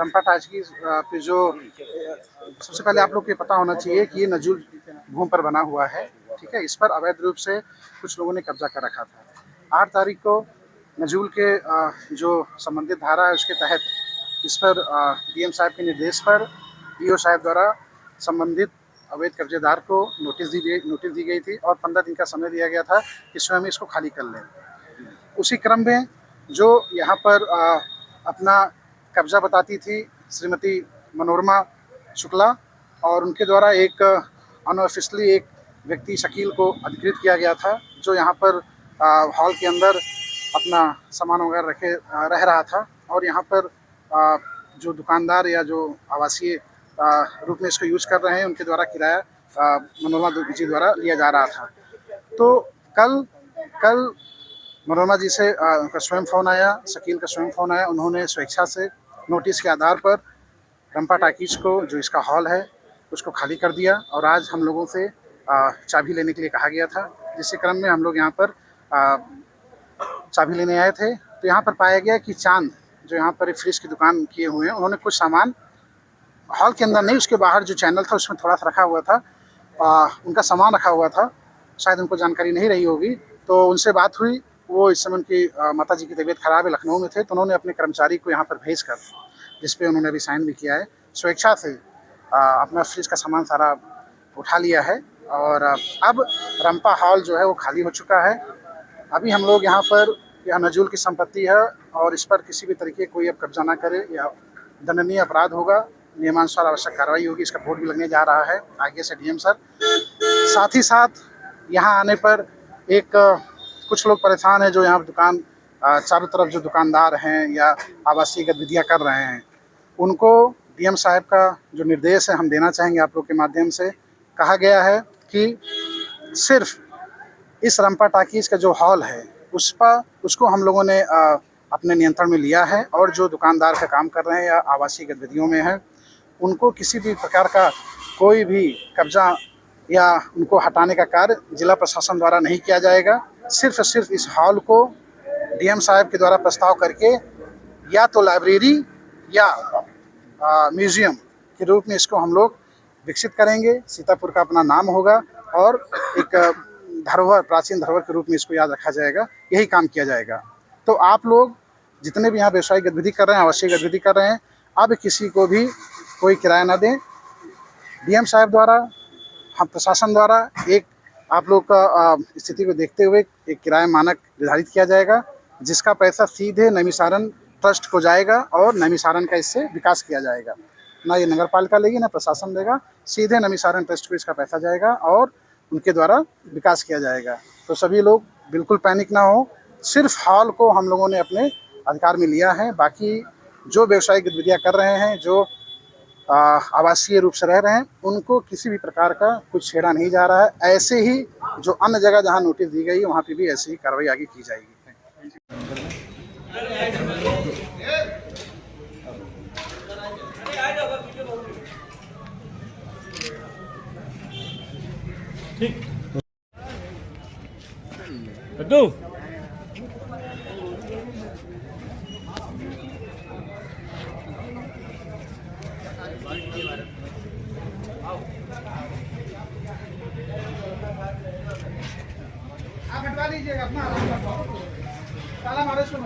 रंपा टाकी पे जो सबसे पहले आप लोग को पता होना चाहिए कि ये नजूल भूमि पर बना हुआ है, ठीक है। इस पर अवैध रूप से कुछ लोगों ने कब्जा कर रखा था। 8 तारीख को नजूल के जो संबंधित धारा है उसके तहत इस पर डीएम साहब के निर्देश पर ईओ साहब द्वारा संबंधित अवैध कब्जेदार को नोटिस दी गई थी और 15 दिन का समय दिया गया था कि स्वयं इसको खाली कर लें। उसी क्रम में जो यहाँ पर अपना कब्जा बताती थी श्रीमती मनोरमा शुक्ला और उनके द्वारा एक अनऑफिशियली एक व्यक्ति शकील को अधिकृत किया गया था जो यहाँ पर हॉल के अंदर अपना सामान वगैरह रह रहा था और यहाँ पर जो दुकानदार या जो आवासीय रूप में इसको यूज़ कर रहे हैं उनके द्वारा किराया मनोरमा जी द्वारा लिया जा रहा था। तो कल मनोरमा जी से उनका स्वयं फ़ोन आया, शकील का स्वयं फ़ोन आया। उन्होंने स्वेच्छा से नोटिस के आधार पर रंपा टाकीज को जो इसका हॉल है उसको खाली कर दिया और आज हम लोगों से चाबी लेने के लिए कहा गया था, जिसके क्रम में हम लोग यहाँ पर चाबी लेने आए थे। तो यहाँ पर पाया गया कि चांद जो यहाँ पर एक फ्रिज की दुकान किए हुए हैं, उन्होंने कुछ सामान हॉल के अंदर नहीं, उसके बाहर जो चैनल था उसमें थोड़ा सा रखा हुआ था, उनका सामान रखा हुआ था, शायद उनको जानकारी नहीं रही होगी। तो उनसे बात हुई, वो इस समय उनकी माता जी की तबीयत ख़राब है, लखनऊ में थे, तो उन्होंने अपने कर्मचारी को यहाँ पर भेज कर, जिस पे उन्होंने अभी साइन भी किया है, स्वेच्छा से अपना फ्रिज का सामान सारा उठा लिया है और अब रंपा हॉल जो है वो खाली हो चुका है। अभी हम लोग यहाँ पर, यह नजूल की संपत्ति है और इस पर किसी भी तरीके कोई अब कब्जा ना करे या दंडनीय अपराध होगा, नियमानुसार आवश्यक कार्रवाई होगी। इसका बोर्ड भी लगने जा रहा है आगे से डीएम सर। साथ ही साथ यहाँ आने पर कुछ लोग परेशान हैं जो यहाँ दुकान चारों तरफ जो दुकानदार हैं या आवासीय गतिविधियाँ कर रहे हैं, उनको डीएम साहब का जो निर्देश है हम देना चाहेंगे आप लोग के माध्यम से। कहा गया है कि सिर्फ इस रंपा टाकीज का जो हॉल है उसको हम लोगों ने अपने नियंत्रण में लिया है और जो दुकानदार का काम कर रहे हैं या आवासीय गतिविधियों में हैं, उनको किसी भी प्रकार का कोई भी कब्जा या उनको हटाने का कार्य जिला प्रशासन द्वारा नहीं किया जाएगा। सिर्फ इस हॉल को डीएम साहब के द्वारा प्रस्ताव करके या तो लाइब्रेरी या म्यूज़ियम के रूप में इसको हम लोग विकसित करेंगे। सीतापुर का अपना नाम होगा और एक धरोहर, प्राचीन धरोहर के रूप में इसको याद रखा जाएगा। यही काम किया जाएगा। तो आप लोग जितने भी यहाँ व्यवसायिक गतिविधि कर रहे हैं, आवश्यक गतिविधि कर रहे हैं, अब किसी को भी कोई किराया ना दें। डीएम साहब द्वारा, हम प्रशासन द्वारा एक आप लोग का स्थिति को देखते हुए एक किराया मानक निर्धारित किया जाएगा, जिसका पैसा सीधे नैमिषारण्य ट्रस्ट को जाएगा और नैमिषारण्य का इससे विकास किया जाएगा। ना ये नगर पालिका लेगी ना प्रशासन देगा, सीधे नैमिषारण्य ट्रस्ट को इसका पैसा जाएगा और उनके द्वारा विकास किया जाएगा। तो सभी लोग बिल्कुल पैनिक ना हो। सिर्फ हॉल को हम लोगों ने अपने अधिकार में लिया है। बाकी जो व्यवसायिक गतिविधियाँ कर रहे हैं, जो आवासीय रूप से रह रहे हैं, उनको किसी भी प्रकार का कुछ छेड़ा नहीं जा रहा है। ऐसे ही जो अन्य जगह जहाँ नोटिस दी गई वहाँ पे भी ऐसी ही कार्रवाई आगे की जाएगी। आप हटवा लीजिएगा अपना, ताला मारो इसको।